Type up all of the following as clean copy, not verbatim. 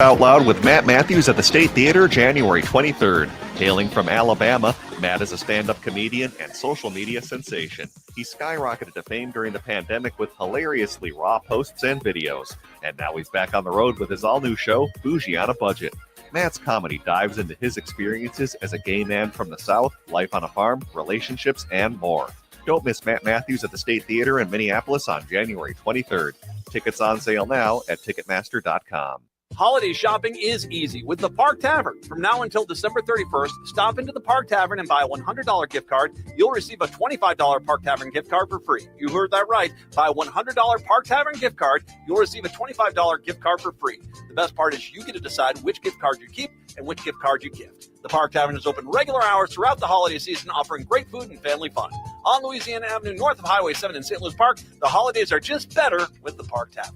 Out Loud with Matt Matthews at the State Theater, January 23rd. Hailing from Alabama, Matt is a stand-up comedian and social media sensation. He skyrocketed to fame during the pandemic with hilariously raw posts and videos. And now he's back on the road with his all-new show, Bougie on a Budget. Matt's comedy dives into his experiences as a gay man from the South, life on a farm, relationships, and more. Don't miss Matt Matthews at the State Theater in Minneapolis on January 23rd. Tickets on sale now at Ticketmaster.com. Holiday shopping is easy with the Park Tavern. From now until December 31st, stop into the Park Tavern and buy a $100 gift card. You'll receive a $25 Park Tavern gift card for free. You heard that right. Buy a $100 Park Tavern gift card. You'll receive a $25 gift card for free. The best part is you get to decide which gift card you keep and which gift card you gift. The Park Tavern is open regular hours throughout the holiday season, offering great food and family fun. On Louisiana Avenue, north of Highway 7 in St. Louis Park, the holidays are just better with the Park Tavern.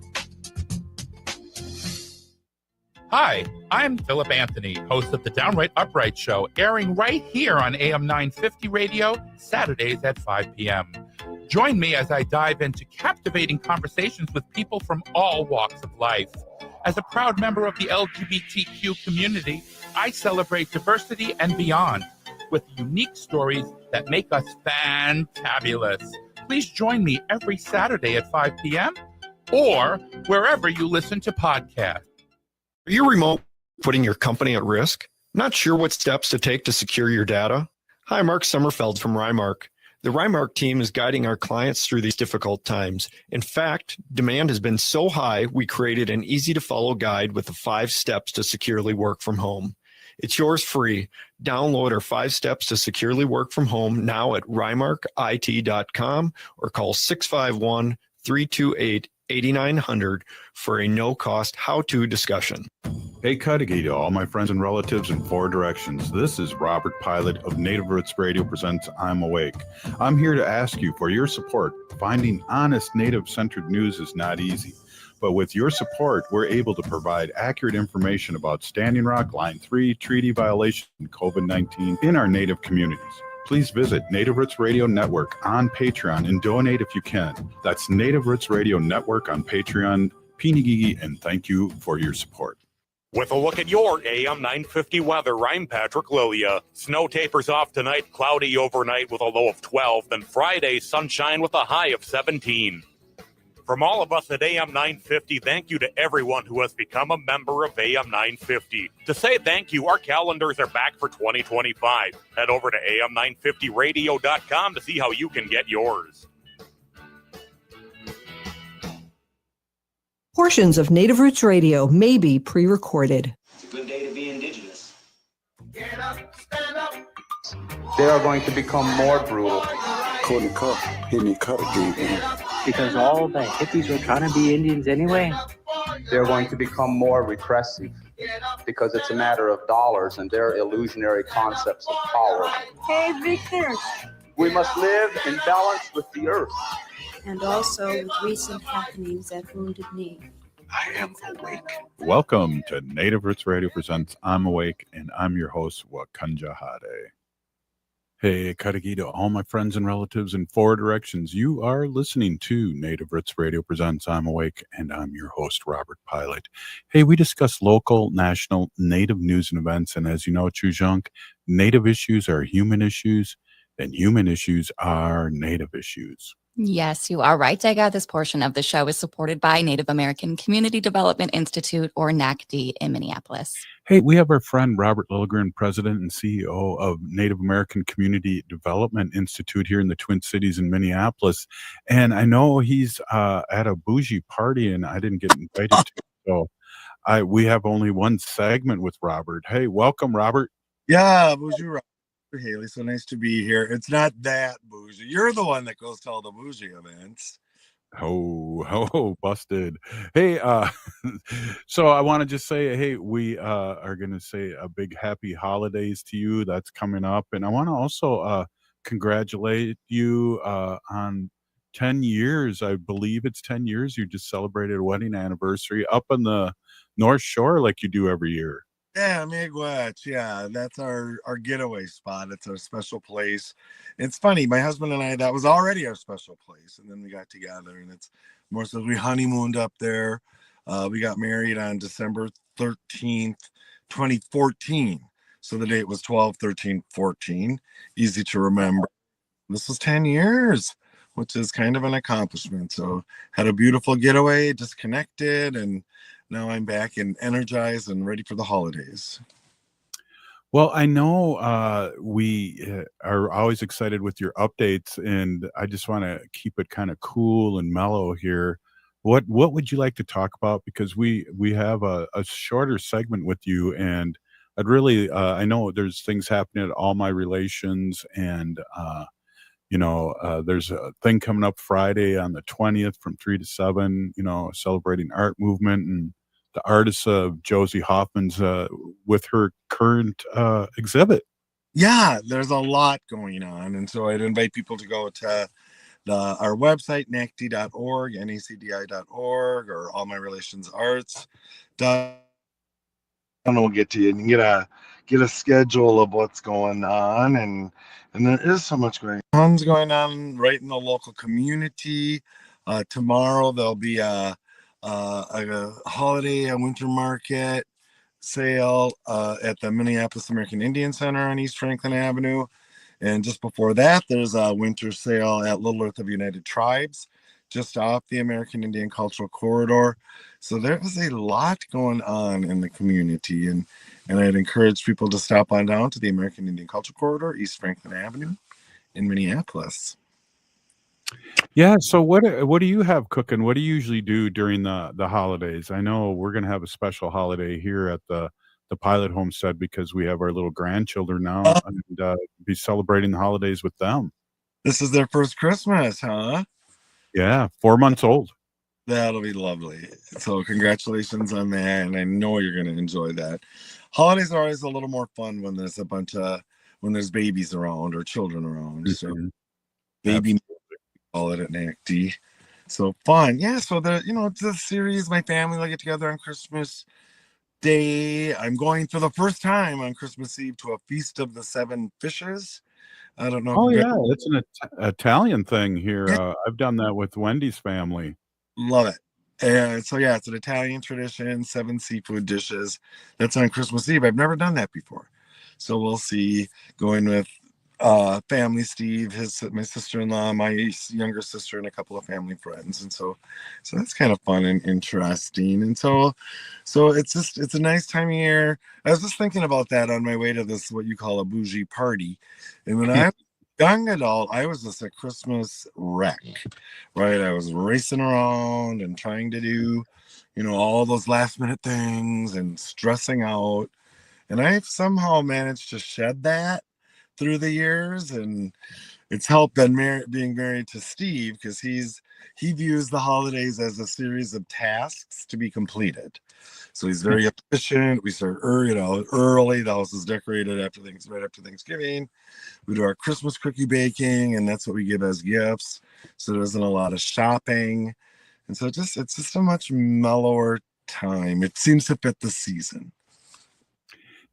Hi, I'm Philip Anthony, host of the Downright Upright Show, airing right here on AM 950 radio, Saturdays at 5 p.m. Join me as I dive into captivating conversations with people from all walks of life. As a proud member of the LGBTQ community, I celebrate diversity and beyond with unique stories that make us fantabulous. Please join me every Saturday at 5 p.m. or wherever you listen to podcasts. Are you remote putting your company at risk? Not sure what steps to take to secure your data? Hi, Mark Sommerfeld from Rymark. The Rymark team is guiding our clients through these difficult times. In fact, demand has been so high, we created an easy-to-follow guide with the 5 steps to securely work from home. It's yours free. Download our 5 steps to securely work from home now at rymarkit.com or call 651-328-8900 for a no-cost how-to discussion. Hey, Cudahy to all my friends and relatives in 4 directions. This is Robert Pilot of Native Roots Radio presents I'm Awake. I'm here to ask you for your support. Finding honest Native-centered news is not easy. But with your support, we're able to provide accurate information about Standing Rock, Line 3, treaty violation, and COVID-19 in our Native communities. Please visit Native Roots Radio Network on Patreon and donate if you can. That's Native Roots Radio Network on Patreon. Pinigigi, and thank you for your support. With a look at your AM 950 weather, I'm Patrick Lilia. Snow tapers off tonight, cloudy overnight with a low of 12, then Friday, sunshine with a high of 17. From all of us at AM 950, thank you to everyone who has become a member of AM 950. To say thank you, our calendars are back for 2025. Head over to am950radio.com to see how you can get yours. Portions of Native Roots Radio may be pre-recorded. It's a good day to be indigenous. Get up, stand up. They are going to become more brutal. Cody Cup, hit me cut again. Because all the hippies were trying to be Indians anyway. They're going to become more repressive because it's a matter of dollars and their illusionary concepts of power. Hey, Victor. We must live in balance with the earth. And also with recent happenings at Wounded Knee. I am awake. Welcome to Native Roots Radio presents I'm Awake, and I'm your host, Wakanja Hade. Hey, Cudahy to all my friends and relatives in 4 directions. You are listening to Native Roots Radio presents I'm Awake, and I'm your host, Robert Pilot. Hey, we discuss local, national, Native news and events, and as you know, Chujunk, Native issues are human issues, and human issues are Native issues. Yes, you are right, Dega. This portion of the show is supported by Native American Community Development Institute, or NACDI, in Minneapolis. Hey, we have our friend Robert Lilligren, President and CEO of Native American Community Development Institute here in the Twin Cities in Minneapolis. And I know he's at a bougie party, and I didn't get invited to. So we have only one segment with Robert. Hey, welcome, Robert. Yeah, bougie Robert. Haley, so nice to be here. It's not that bougie. You're the one that goes to all the bougie events. Oh, busted. Hey, so I want to just say, hey, we are going to say a big happy holidays to you. That's coming up. And I want to also congratulate you on 10 years. I believe it's 10 years. You just celebrated a wedding anniversary up on the North Shore like you do every year. Yeah, Miigwech. Yeah, that's our getaway spot. It's our special place. It's funny. My husband and I, that was already our special place. And then we got together, and it's more so we honeymooned up there. We got married on December 13th, 2014. So the date was 12/13/14. Easy to remember. This was 10 years, which is kind of an accomplishment. So had a beautiful getaway, disconnected, and now I'm back and energized and ready for the holidays. Well, I know we are always excited with your updates, and I just want to keep it kind of cool and mellow here. What would you like to talk about? Because we have a shorter segment with you, and I'd really I know there's things happening at all my relations, and there's a thing coming up Friday on the 20th from 3 to 7. Celebrating art movement and the artists of Josie Hoffman's with her current exhibit. Yeah, there's a lot going on. And so I'd invite people to go to our website, NACDI.org, NACDI.org, or All My Relations Arts. And we'll get to you and get a schedule of what's going on. And there is so much tons going on right in the local community. Tomorrow there'll be a holiday, a winter market sale at the Minneapolis American Indian Center on East Franklin Avenue. And just before that, there's a winter sale at Little Earth of United Tribes, just off the American Indian Cultural Corridor. So there is a lot going on in the community, and I'd encourage people to stop on down to the American Indian Cultural Corridor, East Franklin Avenue in Minneapolis. Yeah, so what do you have cooking? What do you usually do during the holidays? I know we're going to have a special holiday here at the Pilot Homestead because we have our little grandchildren now, and be celebrating the holidays with them. This is their first Christmas, huh? Yeah, 4 months old. That'll be lovely. So congratulations on that, and I know you're going to enjoy that. Holidays are always a little more fun when there's when there's babies around or children around. So baby, call it at NACDI. So fun. Yeah, so it's a series. My family will get together on Christmas Day. I'm going for the first time on Christmas Eve to a Feast of the Seven Fishes. I don't know. Oh yeah, it's an Italian thing here. I've done that with Wendy's family. Love it. And so yeah, it's an Italian tradition, 7 seafood dishes. That's on Christmas Eve. I've never done that before. So we'll see. Going with family, Steve, my sister-in-law, my younger sister, and a couple of family friends. And so that's kind of fun and interesting. And so it's a nice time of year. I was just thinking about that on my way to this, what you call a bougie party. And when I was a young adult, I was just a Christmas wreck, right? I was racing around and trying to do, all those last minute things and stressing out. And I've somehow managed to shed that through the years, and it's helped being married to Steve, because he views the holidays as a series of tasks to be completed. So he's very efficient. We start early. The house is decorated right after Thanksgiving. We do our Christmas cookie baking, and that's what we give as gifts. So there isn't a lot of shopping, and so it's just a much mellower time. It seems to fit the season.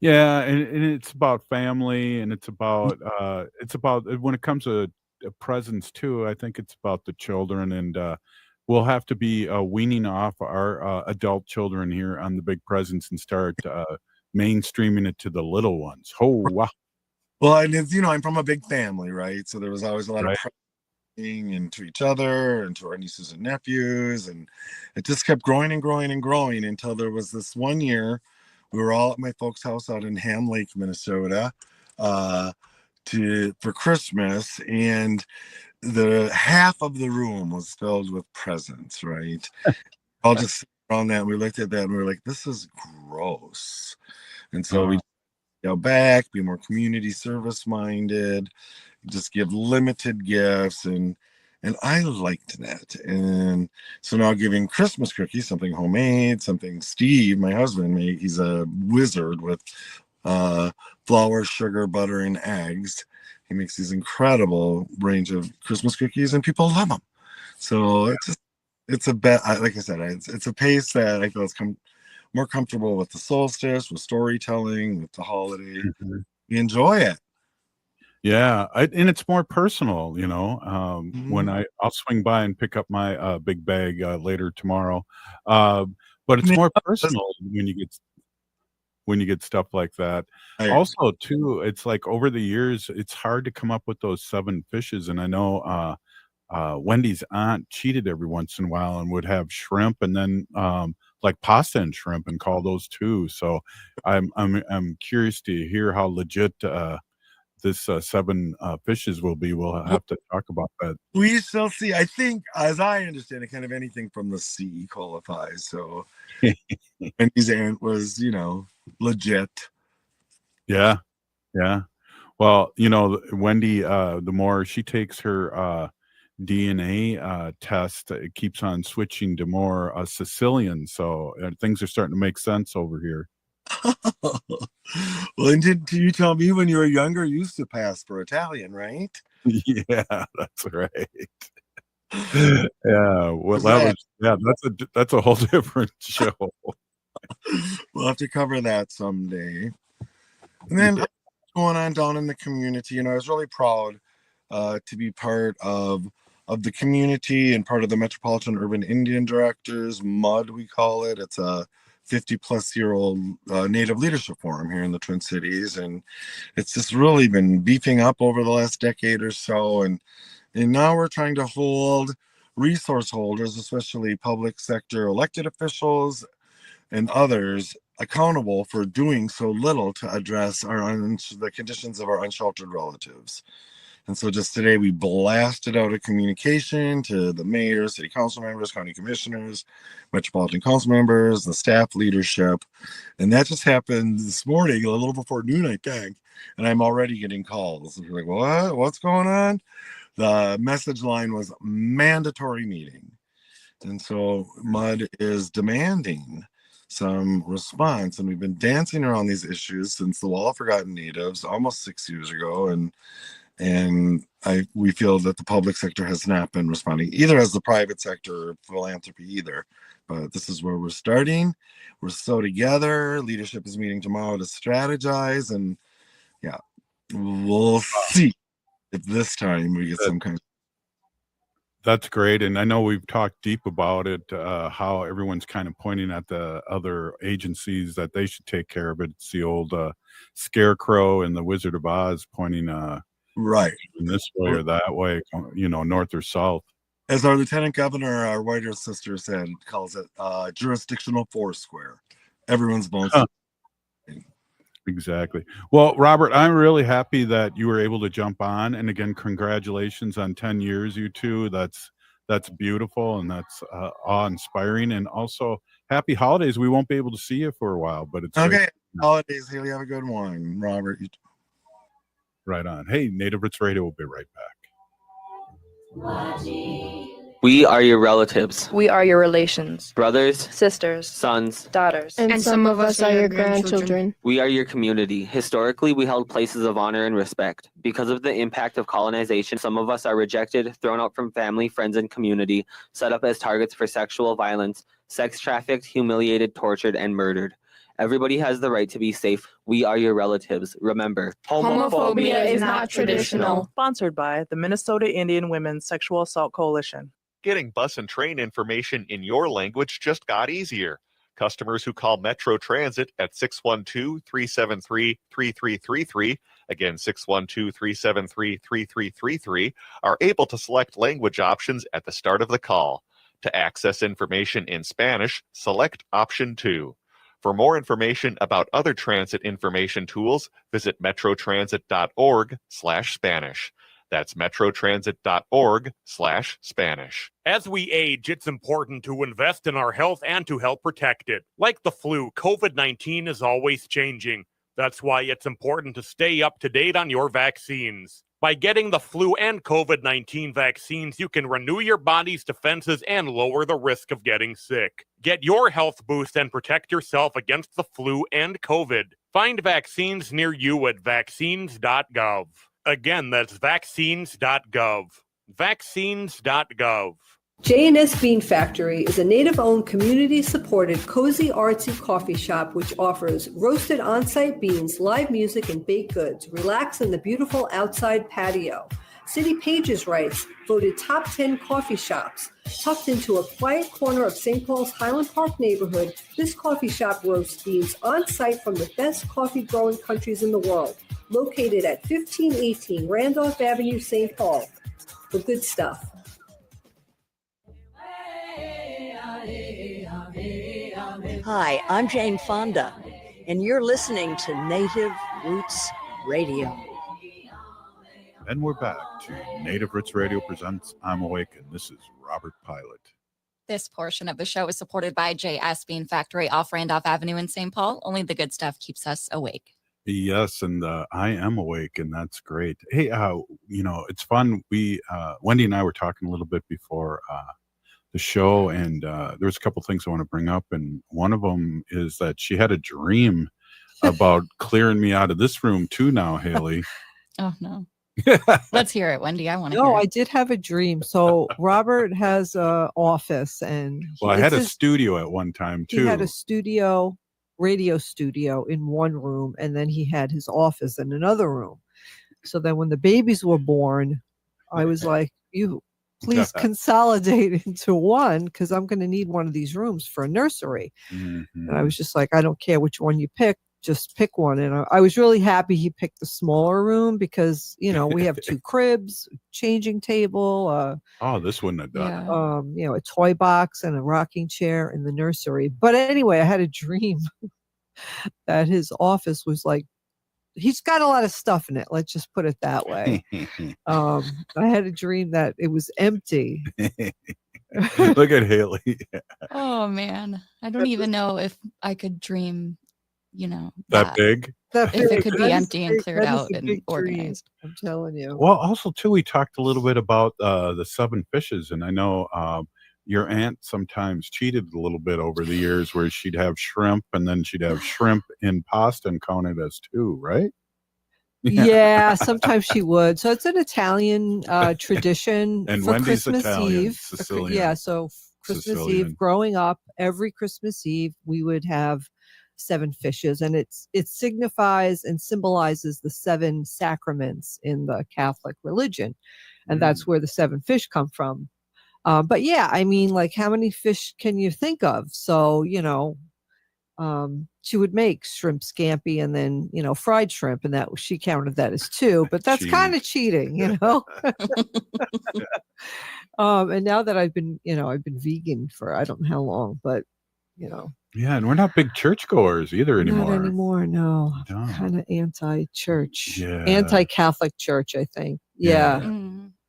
Yeah, and it's about family, and it's about when it comes to presents too. I think it's about the children, and we'll have to be weaning off our adult children here on the big presents and start mainstreaming it to the little ones. Oh wow! Well, and it's, I'm from a big family, right? So there was always a lot of pressing into each other and to our nieces and nephews, and it just kept growing and growing and growing until there was this one year. We were all at my folks' house out in Ham Lake, Minnesota, for Christmas, and the half of the room was filled with presents, right? All just sitting around that, and we looked at that, and we were like, "This is gross." And so we go back, be more community service minded, just give limited gifts, and I liked that. And so now giving Christmas cookies, something homemade, something Steve, my husband, made. He's a wizard with flour, sugar, butter, and eggs. He makes these incredible range of Christmas cookies, and people love them. So it's a bet. Like I said, it's a pace that I feel is more comfortable with the solstice, with storytelling, with the holiday. You enjoy it. Yeah, and it's more personal, when I'll swing by and pick up my big bag later tomorrow. But it's more personal when you get when you get stuff like that. Also, too, it's like over the years, it's hard to come up with those 7 fishes. And I know Wendy's aunt cheated every once in a while and would have shrimp and then like pasta and shrimp and call those 2. So I'm curious to hear how legit this 7 fishes will be. We'll have to talk about that. We shall see. I think, as I understand it, kind of anything from the sea qualifies. So Wendy's aunt was, legit. Yeah. Well, Wendy, the more she takes her DNA test, it keeps on switching to more Sicilian. So things are starting to make sense over here. Well, and did you tell me when you were younger, you used to pass for Italian, right? Yeah, that's right. Yeah, well, that's a whole different show. We'll have to cover that someday. And then what's going on down in the community, I was really proud to be part of the community and part of the Metropolitan Urban Indian Directors, MUD we call it. It's a 50-plus-year-old Native Leadership Forum here in the Twin Cities, and it's just really been beefing up over the last decade or so, and now we're trying to hold resource holders, especially public sector elected officials and others, accountable for doing so little to address the conditions of our unsheltered relatives. And so just today we blasted out a communication to the mayor, city council members, county commissioners, metropolitan council members, the staff leadership. And that just happened this morning, a little before noon, I think. And I'm already getting calls. And you're like, what? What's going on? The message line was mandatory meeting. And so MUD is demanding some response. And we've been dancing around these issues since the Wall of Forgotten Natives almost 6 years ago. And we feel that the public sector has not been responding, either as the private sector or philanthropy either. But this is where we're starting. We're so together. Leadership is meeting tomorrow to strategize. And yeah, we'll see if this time we get some kind of... That's great. And I know we've talked deep about it, how everyone's kind of pointing at the other agencies that they should take care of it. It's the old Scarecrow and the Wizard of Oz pointing right in this way or that way, north or south. As our lieutenant governor, our whiter sister said, calls it jurisdictional foursquare. Everyone's bones. Exactly. Well, Robert, I'm really happy that you were able to jump on. And again, congratulations on 10 years, you two. That's beautiful, and that's awe-inspiring. And also, happy holidays. We won't be able to see you for a while, but it's okay. Holidays, Haley. Have a good one, Robert. Right on. Hey, Native Roots Radio will be right back. We are your relatives. We are your relations. Brothers, sisters, sons, daughters. And some of us are your grandchildren. We are your community. Historically, we held places of honor and respect. Because of the impact of colonization, some of us are rejected, thrown out from family, friends, and community, set up as targets for sexual violence, sex trafficked, humiliated, tortured, and murdered. Everybody has the right to be safe. We are your relatives. Remember, homophobia is not traditional. Sponsored by the Minnesota Indian Women's Sexual Assault Coalition. Getting bus and train information in your language just got easier. Customers who call Metro Transit at 612-373-3333, again 612-373-3333, are able to select language options at the start of the call. To access information in Spanish, select option 2. For more information about other transit information tools, visit metrotransit.org/Spanish. That's metrotransit.org/Spanish. As we age, it's important to invest in our health and to help protect it. Like the flu, COVID-19 is always changing. That's why it's important to stay up to date on your vaccines. By getting the flu and COVID-19 vaccines, you can renew your body's defenses and lower the risk of getting sick. Get your health boost and protect yourself against the flu and COVID. Find vaccines near you at vaccines.gov. Again, that's vaccines.gov. Vaccines.gov. J&S Bean Factory is a Native-owned, community-supported, cozy, artsy coffee shop which offers roasted on-site beans, live music, and baked goods. Relax in the beautiful outside patio. City Pages writes, voted top 10 coffee shops. Tucked into a quiet corner of St. Paul's Highland Park neighborhood, this coffee shop roasts beans on site from the best coffee growing countries in the world. Located at 1518 Randolph Avenue, St. Paul. The good stuff. Hi, I'm Jane Fonda, and you're listening to Native Roots Radio. And we're back to Native Roots Radio presents I'm Awake, and this is Robert Pilot. This portion of the show is supported by J.S. Bean Factory off Randolph Avenue in St. Paul. Only the good stuff keeps us awake. Yes, and I am awake, and that's great. Hey, it's fun. Wendy and I were talking a little bit before the show, and there's a couple things I want to bring up, and one of them is that she had a dream about clearing me out of this room too now, Haley. Oh, no. Let's hear it, Wendy. I want to No, hear it. I did have a dream. So Robert has an office, and Well, I had a studio at one time, too. He had a radio studio in one room, and then he had his office in another room. So then when the babies were born, I was like, you please consolidate into one, because I'm going to need one of these rooms for a nursery. Mm-hmm. And I was just like, I don't care which one you pick, just pick one. And I was really happy he picked the smaller room because, we have 2 cribs, changing table, this wouldn't have done it. A toy box and a rocking chair in the nursery. But anyway, I had a dream that his office was like, he's got a lot of stuff in it. Let's just put it that way. I had a dream that it was empty. Look at Haley. Oh, man. I don't even know if I could dream, that big. If it could be empty and cleared out and organized. I'm telling you. Well, also, too, we talked a little bit about the 7 fishes, and I know your aunt sometimes cheated a little bit over the years where she'd have shrimp, and then she'd have shrimp in pasta and count it as 2, right? Yeah, sometimes she would. So it's an Italian tradition and for Wendy's Christmas Italian, Eve. Sicilian. Yeah, so Christmas Sicilian. Eve, growing up, every Christmas Eve we would have 7 fishes, and it signifies and symbolizes the 7 sacraments in the Catholic religion, and that's where the 7 fish come from. But yeah, I mean, like, how many fish can you think of? So she would make shrimp scampi and then fried shrimp, and she counted that as 2. But that's kind of cheating, And now that I've been vegan for I don't know how long, but Yeah, and we're not big churchgoers either anymore. Not anymore, no. Kind of anti-church, anti-Catholic church, I think. Yeah.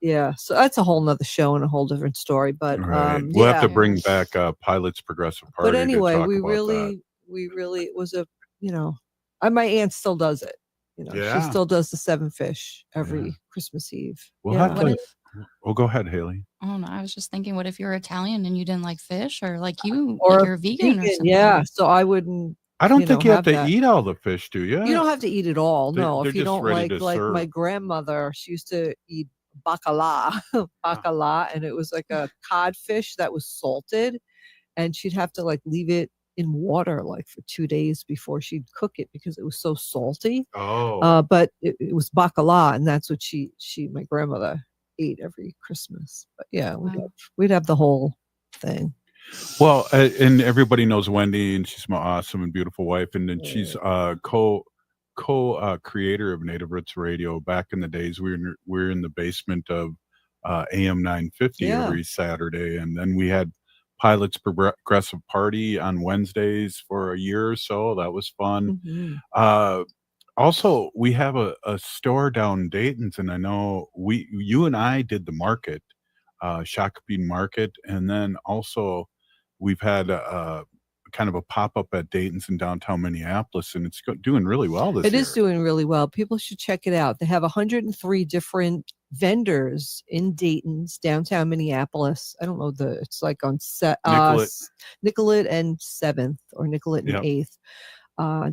Yeah. So that's a whole nother show and a whole different story. But we'll have to bring back Pilot's Progressive Party. But anyway, to talk we about really, it was my aunt still does it. She still does the 7 fish every Christmas Eve. We'll have to. Go ahead, Haley. Oh no, I was just thinking, what if you're Italian and you didn't like fish, or like you're vegan or something? Yeah, so I wouldn't. I don't think you have to eat all the fish, do you? You don't have to eat it all. No, They're if you just don't ready like to serve. my grandmother, she used to eat bacala, and it was like a codfish that was salted, and she'd have to leave it in water for 2 days before she'd cook it because it was so salty. But it was bacala, and that's what my grandmother ate every Christmas. But yeah, we'd have the whole thing. Well, and everybody knows Wendy, and she's my awesome and beautiful wife, and then she's co-creator of Native Roots Radio. Back in the days, we were in the basement of AM 950 every Saturday, and then we had Pilot's Progressive Party on Wednesdays for a year or so. That was fun. Mm-hmm. Also, we have a store down in Dayton's, and I know you and I did the market, Shakopee Market, and then also we've had kind of a pop-up at Dayton's in downtown Minneapolis, and it's doing really well this year. It is doing really well. People should check it out. They have 103 different vendors in Dayton's, downtown Minneapolis. I don't know it's like on Nicollet and 7th or Nicollet and 8th.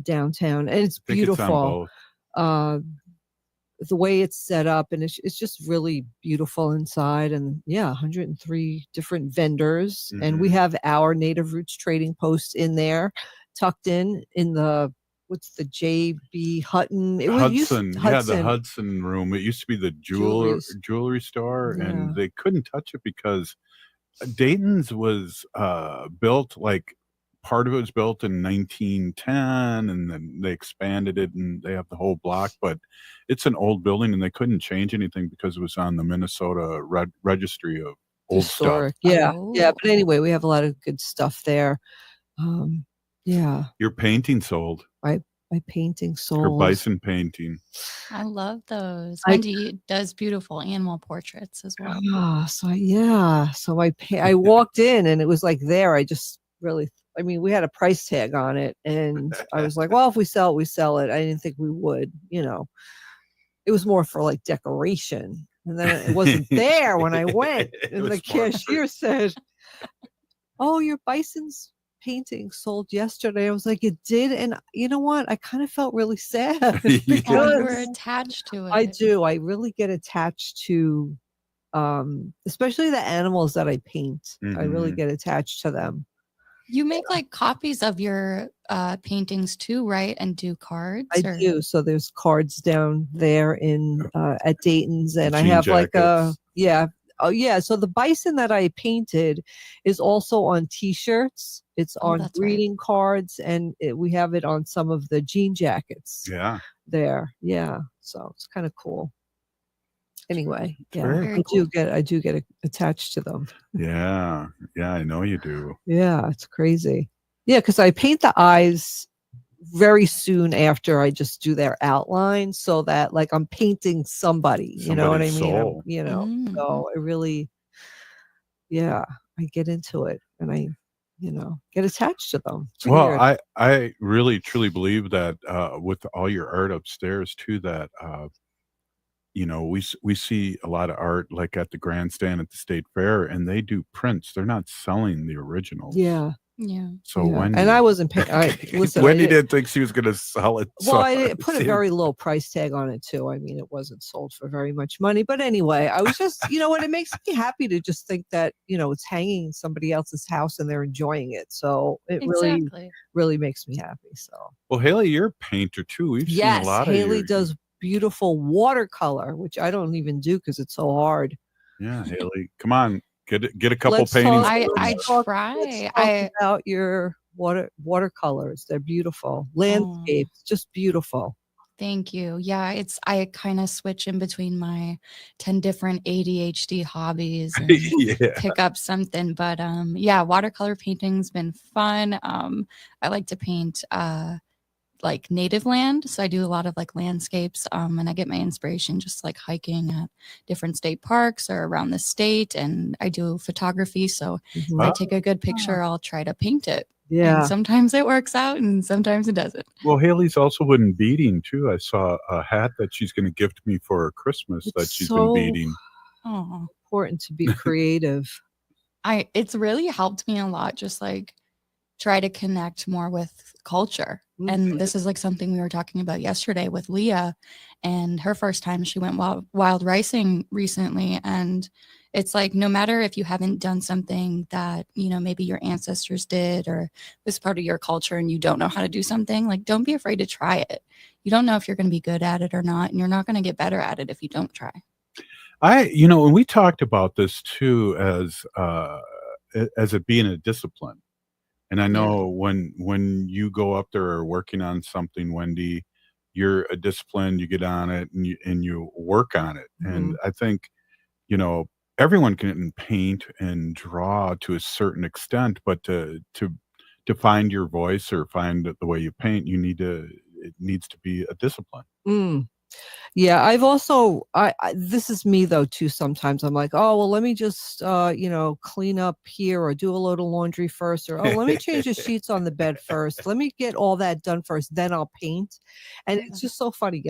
Downtown, and it's beautiful. The way it's set up, and it's just really beautiful inside. And 103 different vendors, and we have our Native Roots trading posts in there, tucked in the what's the JB Hutton? Hudson. The Hudson room. It used to be the jewelry store, and they couldn't touch it because Dayton's was built, like, part of it was built in 1910, and then they expanded it, and they have the whole block. But it's an old building, and they couldn't change anything because it was on the Minnesota Registry of Old Historic. Stuff. Yeah. Yeah. Oh. But anyway, we have a lot of good stuff there. Yeah. Your painting sold. My painting Her sold. bison painting. I love those. Wendy does beautiful animal portraits as well. So I walked in and it was like there. I just really, I mean, we had a price tag on it, and I was like, well, if we sell it, we sell it. I didn't think we would, it was more for like decoration. And then it wasn't there when I went, and the cashier said, "Oh, your bison's painting sold yesterday." I was like, "It did?" And you know what? I kind of felt really sad You because were attached to it. I do. I really get attached to, especially the animals that I paint. I really get attached to them. You make like copies of your paintings too, right? And do cards? I do. So there's cards down there in at Dayton's, and I Jean have like jackets. Oh yeah. So the bison that I painted is also on T-shirts. It's on that's greeting cards, and we have it on some of the jean jackets. Yeah. There. Yeah. So it's kind of cool. Anyway, yeah, Very I do get attached to them. Yeah. Yeah, I know you do. Yeah, it's crazy. Yeah, because I paint the eyes very soon after I just do their outline, so that like I'm painting somebody. You know what I Somebody's mean? soul. So I really, I get into it, and I, get attached to them. It's weird. Well, I really truly believe that with all your art upstairs too, that we see a lot of art like at the grandstand at the state fair, and they do prints. They're not selling the originals. Yeah. Yeah. So Yeah. Wendy, And I wasn't paying. Listen, Wendy didn't think she was going to sell it. Well, I didn't put a very low price tag on it too. I mean, it wasn't sold for very much money. But anyway, I was just, what, it makes me happy to just think that, it's hanging in somebody else's house and they're enjoying it. So it really makes me happy. So Well, Haley, you're a painter too. We've seen a lot of Haley does beautiful watercolor, which I don't even do because it's so hard. Yeah, Haley, come on, get a couple Let's paintings. I Let's try. talk about your watercolors. They're beautiful. Landscapes, just beautiful. Thank you. Yeah, I kind of switch in between my 10 different ADHD hobbies and pick up something. But watercolor painting's been fun. I like to paint like native land. So I do a lot of like landscapes, and I get my inspiration just like hiking at different state parks or around the state. And I do photography. So if I take a good picture, I'll try to paint it. Yeah. And sometimes it works out and sometimes it doesn't. Well, Haley's also been beading too. I saw a hat that she's going to gift me for Christmas that she's been beading. Oh, important to be creative. It's really helped me a lot. Just like try to connect more with culture. And this is like something we were talking about yesterday with Leah, and her first time she went wild ricing recently. And it's like, no matter if you haven't done something that, maybe your ancestors did or was part of your culture and you don't know how to do something, like, don't be afraid to try it. You don't know if you're going to be good at it or not. And you're not going to get better at it if you don't try. And we talked about this too, as it being a discipline. And I know when you go up there working on something, Wendy, you're a discipline, you get on it and you work on it. And I think, everyone can paint and draw to a certain extent, but to find your voice or find the way you paint, it needs to be a discipline. Yeah, I've also, this is me though too. Sometimes I'm like, oh, well, let me just, clean up here or do a load of laundry first, or, oh, let me change the sheets on the bed first. Let me get all that done first, then I'll paint. And it's just so funny.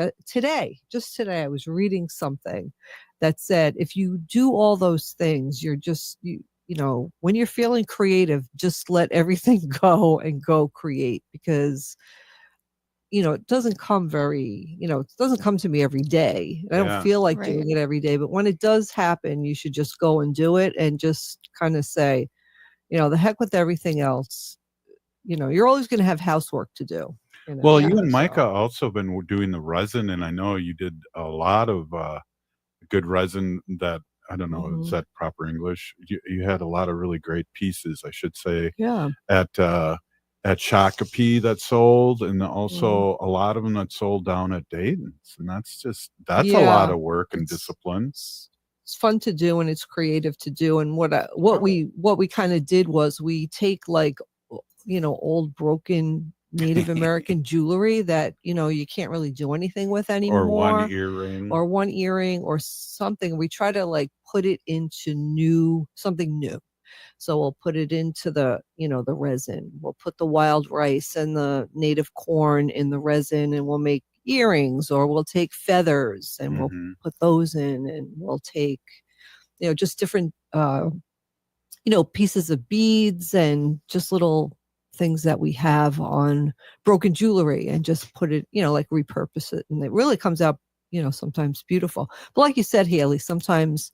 Just today, I was reading something that said, if you do all those things, you're just, when you're feeling creative, just let everything go and go create, because it doesn't come it doesn't come to me every day. I don't feel like doing it every day, but when it does happen, you should just go and do it and just kind of say, the heck with everything else. You're always going to have housework to do. Well, you and Micah also been doing the resin, and I know you did a lot of good resin that I don't know, is that proper English? You had a lot of really great pieces, I should say. Yeah. At Shakopee that sold, and also a lot of them that sold down at Dayton's, and that's a lot of work and discipline. It's fun to do, and it's creative to do. And what we kind of did was we take like, old broken Native American jewelry that you can't really do anything with anymore, or one earring or something. We try to like put it into something new. So we'll put it into the resin. We'll put the wild rice and the native corn in the resin, and we'll make earrings, or we'll take feathers and we'll put those in, and we'll take just different pieces of beads and just little things that we have on broken jewelry, and just put it, like repurpose it. And it really comes out, sometimes beautiful. But like you said, Haley, sometimes,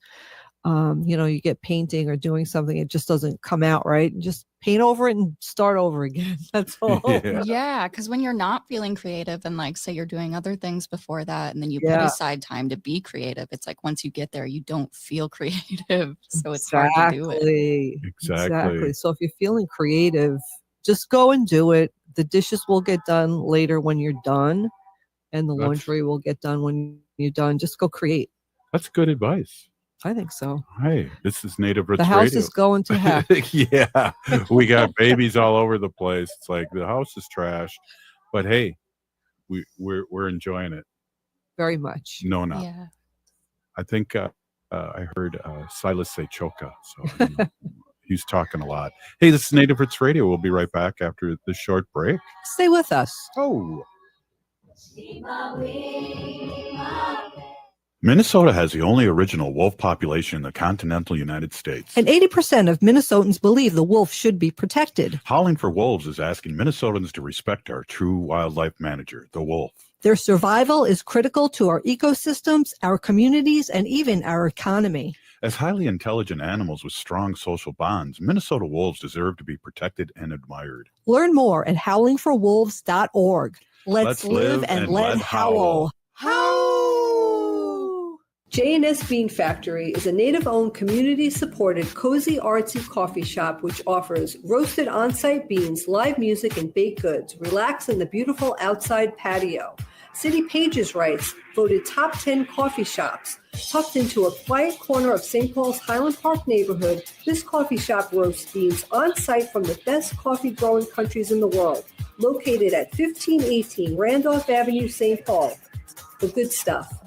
you get painting or doing something, it just doesn't come out right. And just paint over it and start over again. That's all. Yeah, because when you're not feeling creative, and like say you're doing other things before that, and then you put aside time to be creative, it's like once you get there, you don't feel creative. So it's hard to do it. Exactly. So if you're feeling creative, just go and do it. The dishes will get done later when you're done, and the laundry will get done when you're done. Just go create. That's good advice. I think so. Hey, this is Native Roots Radio. The house Radio. is going to heck. Yeah, we got babies all over the place. It's like the house is trash, but hey, we're enjoying it very much. No. Yeah. I think I heard Silas say choka, so he's talking a lot. Hey, this is Native Roots Radio. We'll be right back after this short break. Stay with us. Oh. Minnesota has the only original wolf population in the continental United States. And 80% of Minnesotans believe the wolf should be protected. Howling for Wolves is asking Minnesotans to respect our true wildlife manager, the wolf. Their survival is critical to our ecosystems, our communities, and even our economy. As highly intelligent animals with strong social bonds, Minnesota wolves deserve to be protected and admired. Learn more at howlingforwolves.org. Let's live and let howl. J&S Bean Factory is a native-owned, community-supported, cozy, artsy coffee shop which offers roasted on-site beans, live music, and baked goods. Relax in the beautiful outside patio. City Pages writes, voted top 10 coffee shops. Tucked into a quiet corner of St. Paul's Highland Park neighborhood, this coffee shop roasts beans on-site from the best coffee-growing countries in the world. Located at 1518 Randolph Avenue, St. Paul. The good stuff.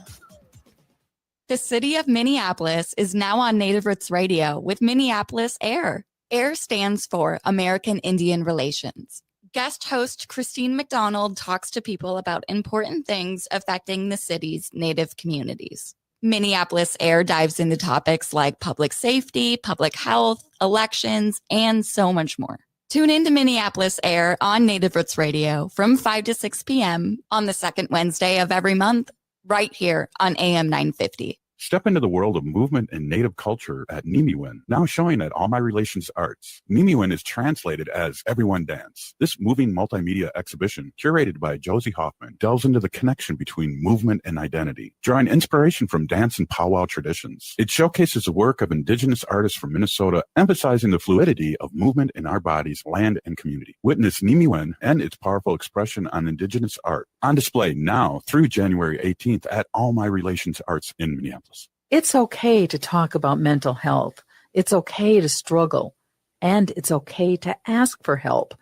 The city of Minneapolis is now on Native Roots Radio with Minneapolis AIR. AIR stands for American Indian Relations. Guest host Christine McDonald talks to people about important things affecting the city's Native communities. Minneapolis AIR dives into topics like public safety, public health, elections, and so much more. Tune in to Minneapolis AIR on Native Roots Radio from 5 to 6 p.m. on the second Wednesday of every month, right here on AM 950. Step into the world of movement and Native culture at Nimiwin, now showing at All My Relations Arts. Nimiwin is translated as Everyone Dance. This moving multimedia exhibition, curated by Josie Hoffman, delves into the connection between movement and identity, drawing inspiration from dance and powwow traditions. It showcases the work of Indigenous artists from Minnesota, emphasizing the fluidity of movement in our bodies, land, and community. Witness Nimiwin and its powerful expression on Indigenous art, on display now through January 18th at All My Relations Arts in Minneapolis. It's okay to talk about mental health. It's okay to struggle. And it's okay to ask for help.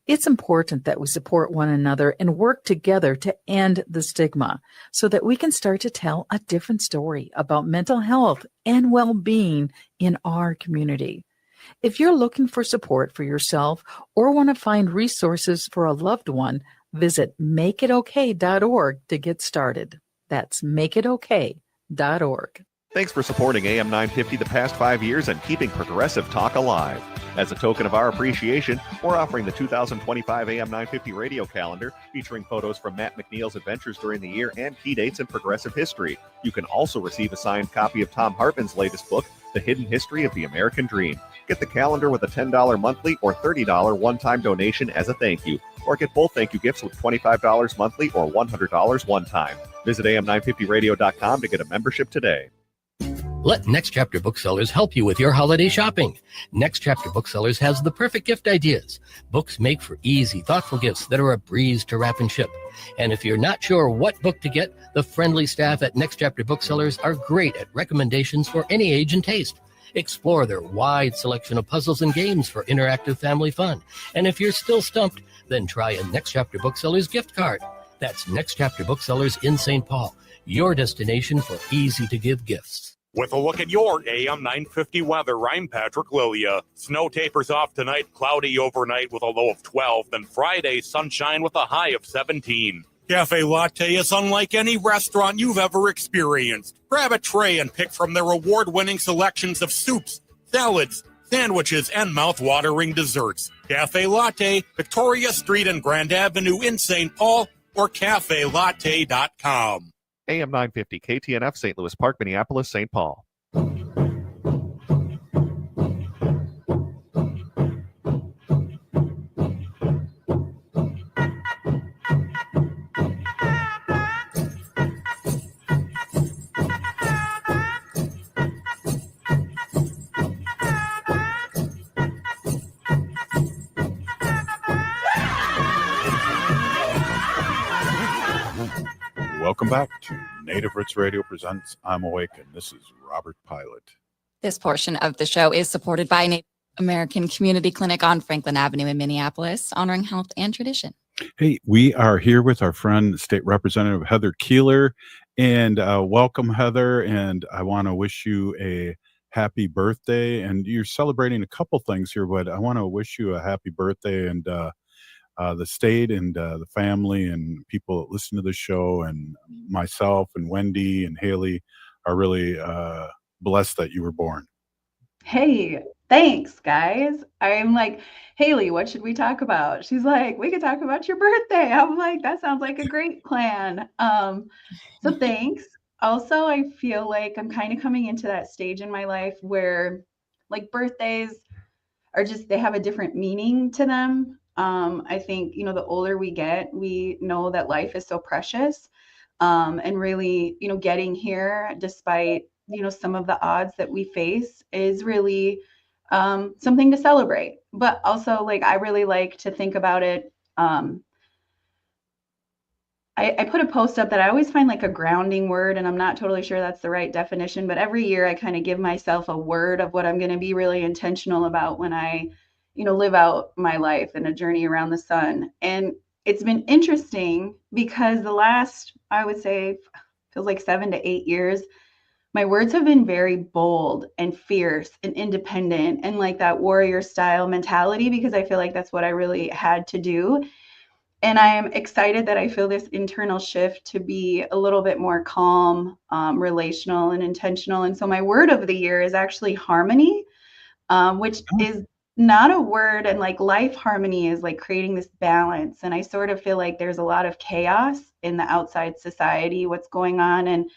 It's important that we support one another and work together to end the stigma so that we can start to tell a different story about mental health and well-being in our community. If you're looking for support for yourself or want to find resources for a loved one, visit makeitokay.org to get started. That's makeitokay.org. Thanks for supporting AM 950 the past 5 years and keeping progressive talk alive. As a token of our appreciation, we're offering the 2025 AM 950 radio calendar featuring photos from Matt McNeil's adventures during the year and key dates in progressive history. You can also receive a signed copy of Tom Hartman's latest book, The Hidden History of the American Dream. Get the calendar with a $10 monthly or $30 one-time donation as a thank you, or get both thank you gifts with $25 monthly or $100 one time. Visit am950radio.com to get a membership today. Let Next Chapter Booksellers help you with your holiday shopping. Next Chapter Booksellers has the perfect gift ideas. Books make for easy, thoughtful gifts that are a breeze to wrap and ship. And if you're not sure what book to get, the friendly staff at Next Chapter Booksellers are great at recommendations for any age and taste. Explore their wide selection of puzzles and games for interactive family fun. And if you're still stumped, then try a Next Chapter Booksellers gift card. That's Next Chapter Booksellers in St. Paul, your destination for easy-to-give gifts. With a look at your AM 950 weather, I'm Patrick Lilia. Snow tapers off tonight, cloudy overnight with a low of 12. Then Friday, sunshine with a high of 17. Cafe Latte is unlike any restaurant you've ever experienced. Grab a tray and pick from their award-winning selections of soups, salads, sandwiches, and mouth-watering desserts. Cafe Latte, Victoria Street and Grand Avenue in St. Paul, or cafelatte.com. AM 950, KTNF, St. Louis Park, Minneapolis, St. Paul. Welcome back to Native Roots Radio presents I'm Awake, and this is Robert Pilot. This portion of the show is supported by Native American Community Clinic on Franklin Avenue in Minneapolis, honoring health and tradition. Hey, we are here with our friend, State Representative Heather Keeler, and welcome, Heather, and I want to wish you a happy birthday, and you're celebrating a couple things here, but I want to wish you a happy birthday, and the state and the family and people that listen to the show and myself and Wendy and Haley are really blessed that you were born. Hey, thanks, guys. I'm like, Haley, what should we talk about? She's like, we could talk about your birthday. I'm like, that sounds like a great plan. So thanks. Also, I feel like I'm kind of coming into that stage in my life where like birthdays are just, they have a different meaning to them. I think, you know, the older we get, we know that life is so precious. And really, you know, getting here despite, you know, some of the odds that we face is really something to celebrate. But also, like, I really like to think about it. I put a post up that I always find like a grounding word, and I'm not totally sure that's the right definition, but every year I kind of give myself a word of what I'm going to be really intentional about when I, you know, live out my life and a journey around the sun. And it's been interesting because the last, I would say, feels like 7 to 8 years, my words have been very bold and fierce and independent and like that warrior style mentality, because I feel like that's what I really had to do. And I am excited that I feel this internal shift to be a little bit more calm, relational, and intentional. And so my word of the year is actually harmony, which is not a word. And like life harmony is like creating this balance. And I sort of feel like there's a lot of chaos in the outside society, what's going on. And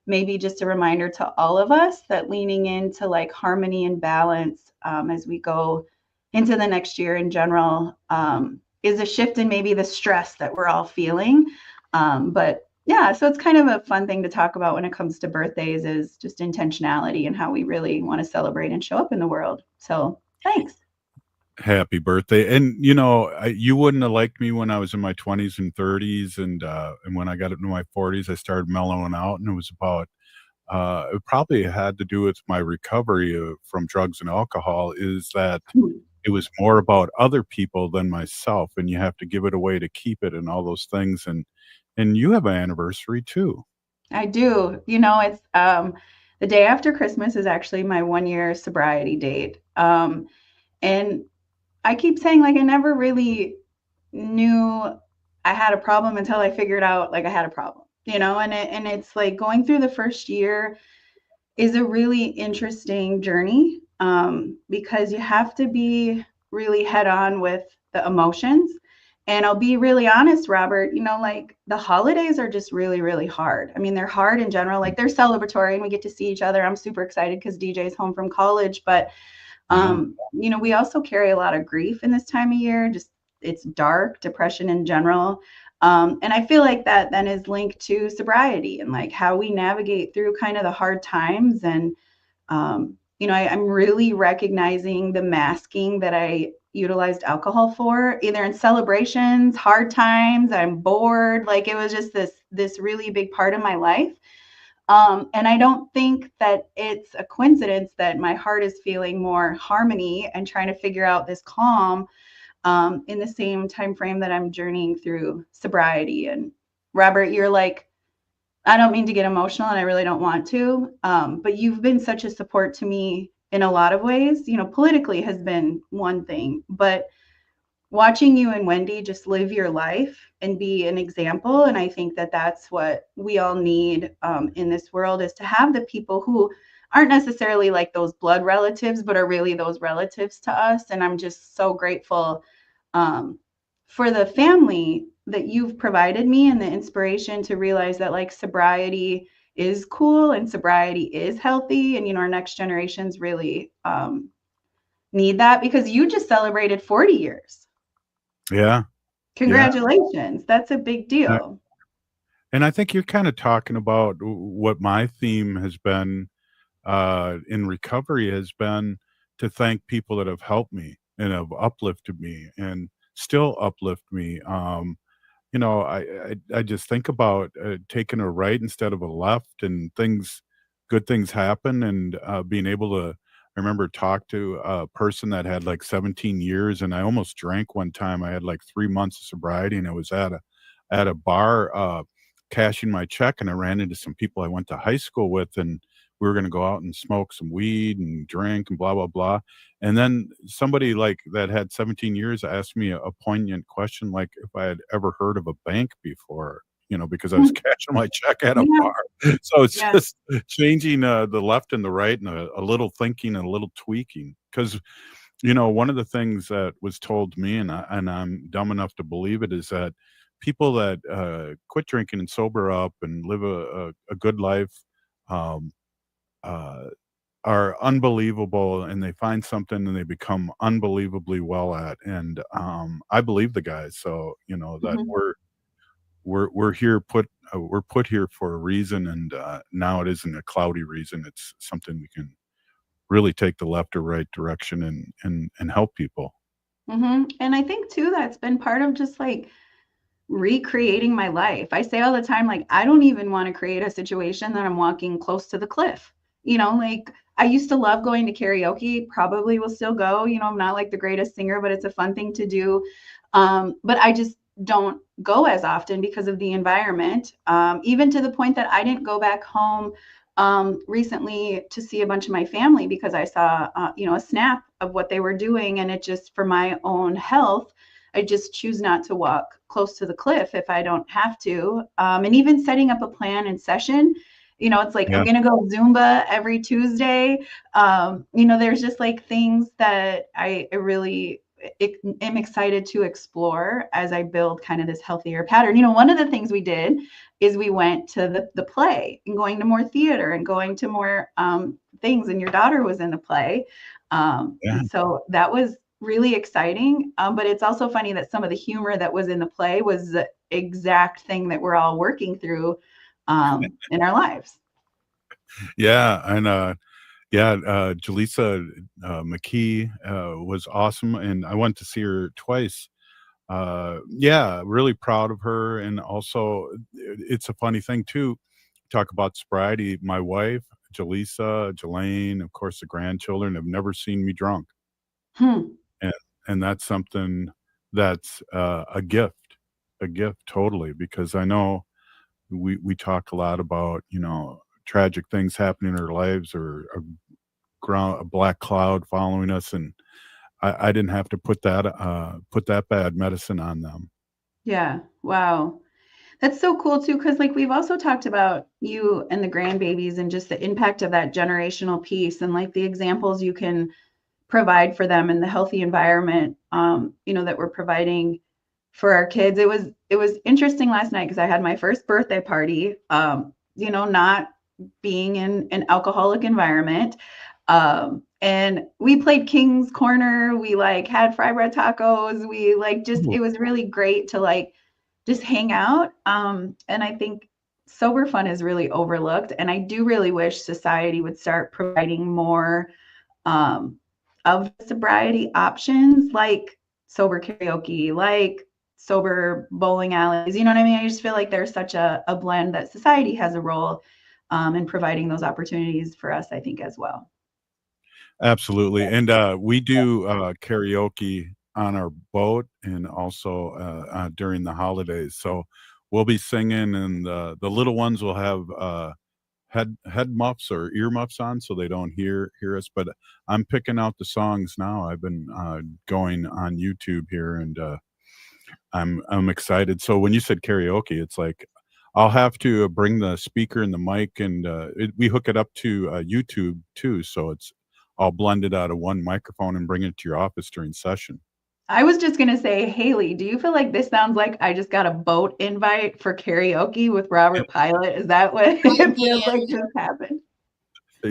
maybe just a reminder to all of us that leaning into like harmony and balance as we go into the next year in general is a shift in maybe the stress that we're all feeling. But yeah, so it's kind of a fun thing to talk about when it comes to birthdays, is just intentionality and how we really want to celebrate and show up in the world. So thanks. Happy birthday. And you know, you wouldn't have liked me when I was in my 20s and 30s, and when I got into my 40s I started mellowing out, and it was about it probably had to do with my recovery from drugs and alcohol, is that it was more about other people than myself, and you have to give it away to keep it and all those things. And you have an anniversary too. I do. You know, it's the day after Christmas is actually my 1-year sobriety date. And I keep saying, like, I never really knew I had a problem until I figured out like I had a problem, you know, and it's like going through the first year is a really interesting journey because you have to be really head on with the emotions. And I'll be really honest, Robert, you know, like the holidays are just really, really hard. I mean, they're hard in general, like they're celebratory and we get to see each other. I'm super excited because DJ's home from college, but you know, we also carry a lot of grief in this time of year. Just it's dark, depression in general. And I feel like that then is linked to sobriety and like how we navigate through kind of the hard times. And I'm really recognizing the masking that I utilized alcohol for, either in celebrations, hard times, I'm bored. Like it was just this really big part of my life. And I don't think that it's a coincidence that my heart is feeling more harmony and trying to figure out this calm in the same time frame that I'm journeying through sobriety. And Robert, you're like, I don't mean to get emotional and I really don't want to, but you've been such a support to me in a lot of ways. Politically has been one thing, but watching you and Wendy just live your life and be an example. And I think that that's what we all need in this world, is to have the people who aren't necessarily like those blood relatives, but are really those relatives to us. And I'm just so grateful for the family that you've provided me and the inspiration to realize that like sobriety is cool and sobriety is healthy. And, our next generations really need that, because you just celebrated 40 years. Yeah. Congratulations. That's a big deal. And I think you're kind of talking about what my theme has been in recovery, has been to thank people that have helped me and have uplifted me and still uplift me. I just think about taking a right instead of a left, and good things happen, and being able to. I remember talk to a person that had like 17 years, and I almost drank one time. I had like 3 months of sobriety, and I was at a bar cashing my check, and I ran into some people I went to high school with, and we were going to go out and smoke some weed and drink and blah blah blah. And then somebody like that had 17 years asked me a poignant question, like if I had ever heard of a bank before, because I was cashing my check at a bar. So it's just changing the left and the right, and a little thinking and a little tweaking. Because, one of the things that was told me, and I'm dumb enough to believe it, is that people that quit drinking and sober up and live a good life are unbelievable, and they find something and they become unbelievably well at. And I believe the guys. So, that we're here we're put here for a reason, and now it isn't a cloudy reason. It's something we can really take the left or right direction and help people. And I think too, that's been part of just like recreating my life. I say all the time, like, I don't even want to create a situation that I'm walking close to the cliff. Like I used to love going to karaoke, probably will still go. I'm not like the greatest singer, but it's a fun thing to do. But I just don't go as often because of the environment, even to the point that I didn't go back home recently to see a bunch of my family because I saw, a snap of what they were doing. And it just, for my own health, I just choose not to walk close to the cliff if I don't have to. And even setting up a plan and session, it's like, I'm going to go Zumba every Tuesday. There's just like things that I really am excited to explore as I build kind of this healthier pattern. One of the things we did is we went to the play and going to more theater and going to more things. And your daughter was in the play. And so that was really exciting. But it's also funny that some of the humor that was in the play was the exact thing that we're all working through in our lives. Yeah. And Jaleesa McKee was awesome, and I went to see her twice. Really proud of her. And also, it's a funny thing too, talk about sobriety. My wife, Jaleesa, Jelaine, of course, the grandchildren have never seen me drunk. And that's something that's a gift totally, because I know we talk a lot about, tragic things happening in our lives, or a black cloud following us. And I didn't have to put that bad medicine on them. Yeah. Wow. That's so cool too. Cause like we've also talked about you and the grandbabies and just the impact of that generational piece and like the examples you can provide for them and the healthy environment, that we're providing for our kids. It was interesting last night because I had my first birthday party, not being in an alcoholic environment. And we played King's Corner. We like had fry bread tacos. It was really great to like just hang out. And I think sober fun is really overlooked. And I do really wish society would start providing more of sobriety options, like sober karaoke, like sober bowling alleys. You know what I mean? I just feel like there's such a blend that society has a role in providing those opportunities for us, I think, as well. Absolutely. And we do karaoke on our boat and also during the holidays. So we'll be singing, and the little ones will have head muffs or ear muffs on so they don't hear us. But I'm picking out the songs now. I've been going on YouTube here, and I'm excited. So when you said karaoke, it's like I'll have to bring the speaker and the mic, and we hook it up to YouTube too, so it's all blended out of one microphone and bring it to your office during session. I was just going to say, Haley, do you feel like this sounds like I just got a boat invite for karaoke with Robert Pilot? Is that what it feels like just happened?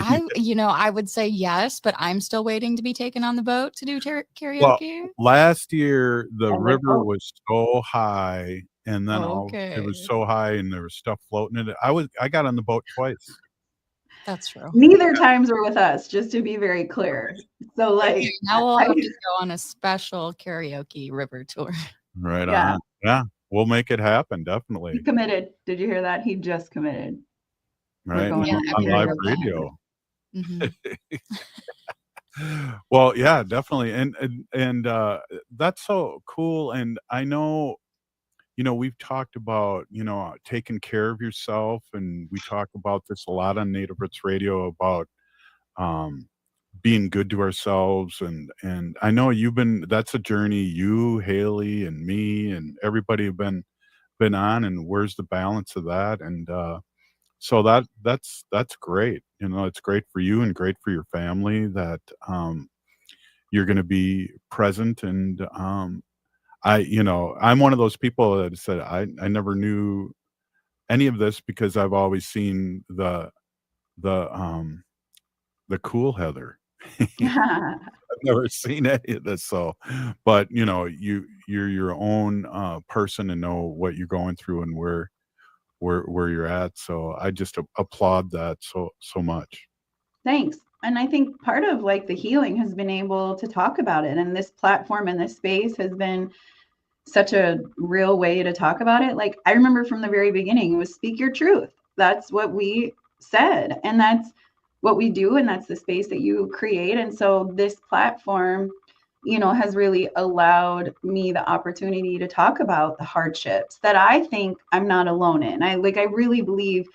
I would say yes, but I'm still waiting to be taken on the boat to do karaoke. Well, last year the river was so high, and then it was so high, and there was stuff floating in it. I got on the boat twice. That's true. Neither times were with us, just to be very clear. So, like, now we'll have to go on a special karaoke river tour. Right on. Yeah, we'll make it happen. Definitely. He committed. Did you hear that? He just committed. Right on live radio. Mm-hmm. Well, yeah, definitely, and that's so cool. And I know, we've talked about, taking care of yourself, and we talk about this a lot on Native Roots Radio about being good to ourselves, and I know that's a journey you, Haley, and me, and everybody have been on, and where's the balance of that? And so that's great. It's great for you and great for your family that you're going to be present. And I'm one of those people that said I never knew any of this because I've always seen the cool Heather. I've never seen any of this. So, but you're your own person and know what you're going through and where you're at. So I just applaud that so much. Thanks. And I think part of like the healing has been able to talk about it. And this platform and this space has been such a real way to talk about it. Like I remember from the very beginning, it was speak your truth. That's what we said. And that's what we do. And that's the space that you create. And so this platform, has really allowed me the opportunity to talk about the hardships that I think I'm not alone in. I really believe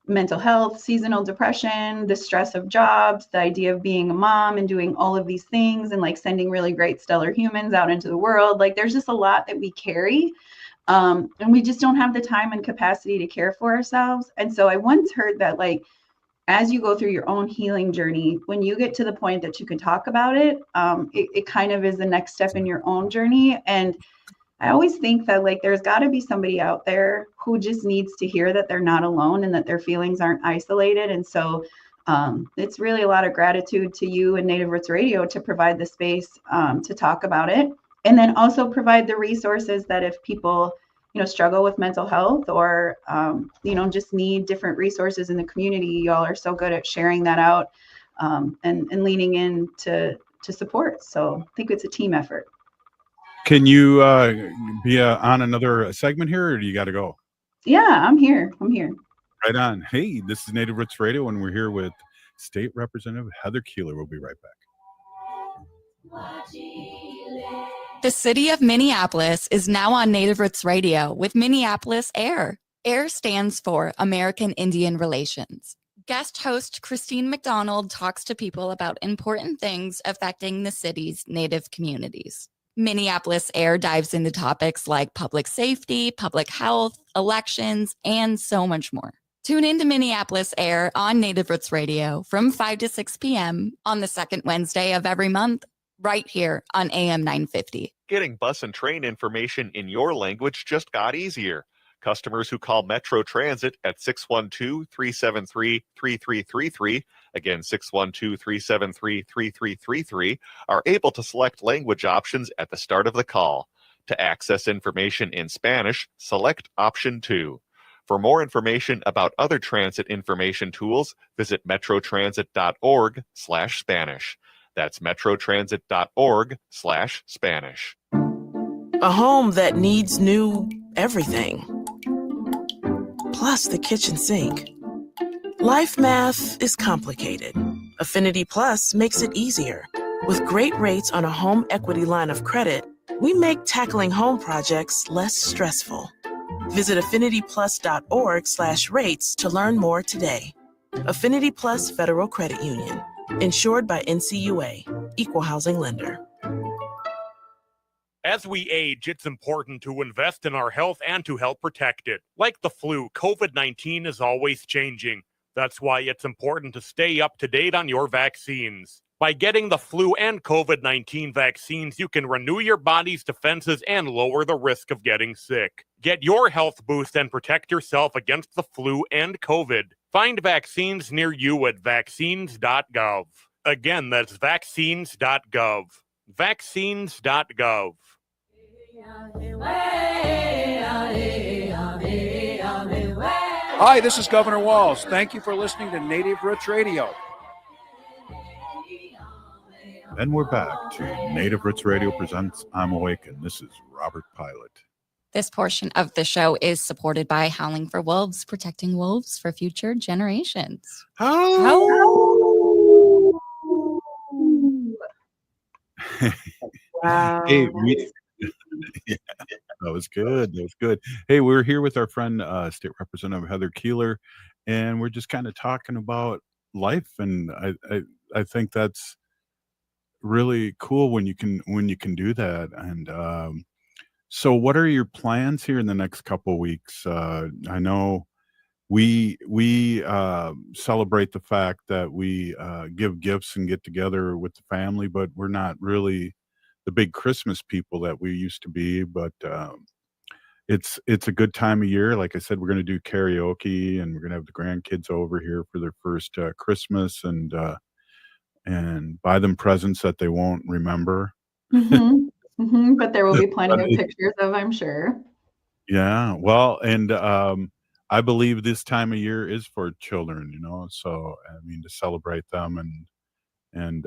mental health, seasonal depression, the stress of jobs, the idea of being a mom and doing all of these things and like sending really great stellar humans out into the world. Like there's just a lot that we carry. And we just don't have the time and capacity to care for ourselves. And so I once heard that like, as you go through your own healing journey, when you get to the point that you can talk about it, it kind of is the next step in your own journey. And I always think that like there's got to be somebody out there who just needs to hear that they're not alone and that their feelings aren't isolated. And so it's really a lot of gratitude to you and Native Roots Radio to provide the space to talk about it, and then also provide the resources that if people struggle with mental health or just need different resources in the community, y'all are so good at sharing that out and leaning in to support. So I think it's a team effort. Can you be on another segment here, or do you got to go? Yeah, I'm here. Right on. Hey, this is Native Roots Radio, and we're here with State Representative Heather Keeler. We'll be right back. The city of Minneapolis is now on Native Roots Radio with Minneapolis AIR. AIR stands for American Indian Relations. Guest host Christine McDonald talks to people about important things affecting the city's Native communities. Minneapolis AIR dives into topics like public safety, public health, elections, and so much more. Tune into Minneapolis AIR on Native Roots Radio from 5 to 6 p.m. on the second Wednesday of every month, right here on AM 950. Getting bus and train information in your language just got easier. Customers who call Metro Transit at 612-373-3333, again 612-373-3333, are able to select language options at the start of the call. To access information in Spanish, select option 2. For more information about other transit information tools, visit metrotransit.org/Spanish. That's metrotransit.org/Spanish. A home that needs new everything, plus the kitchen sink. Life math is complicated. Affinity Plus makes it easier. With great rates on a home equity line of credit, we make tackling home projects less stressful. Visit affinityplus.org/rates to learn more today. Affinity Plus Federal Credit Union. Insured by NCUA. Equal housing lender. As we age, it's important to invest in our health and to help protect it. Like the flu, COVID-19 is always changing. That's why it's important to stay up to date on your vaccines. By getting the flu and COVID-19 vaccines, you can renew your body's defenses and lower the risk of getting sick. Get your health boost and protect yourself against the flu and COVID. Find vaccines near you at vaccines.gov. Again, that's vaccines.gov. Vaccines.gov. Hi, this is Governor Walz. Thank you for listening to Native Roots Radio. And we're back to Native Roots Radio presents I'm Awake, and this is Robert Pilot. This portion of the show is supported by Howling for Wolves, protecting wolves for future generations. Wow. Hey, yeah, that was good. That was good. Hey, we're here with our friend, State Representative Heather Keeler, and we're just kind of talking about life. And I think that's really cool when you can do that. And so, what are your plans here in the next couple of weeks? I know we celebrate the fact that we give gifts and get together with the family, but we're not really the big Christmas people that we used to be. But it's a good time of year. Like I said, we're going to do karaoke, and we're going to have the grandkids over here for their first Christmas, and buy them presents that they won't remember. But there will be plenty of pictures of, I'm sure. Yeah, well, and I believe this time of year is for children, so I mean, to celebrate them and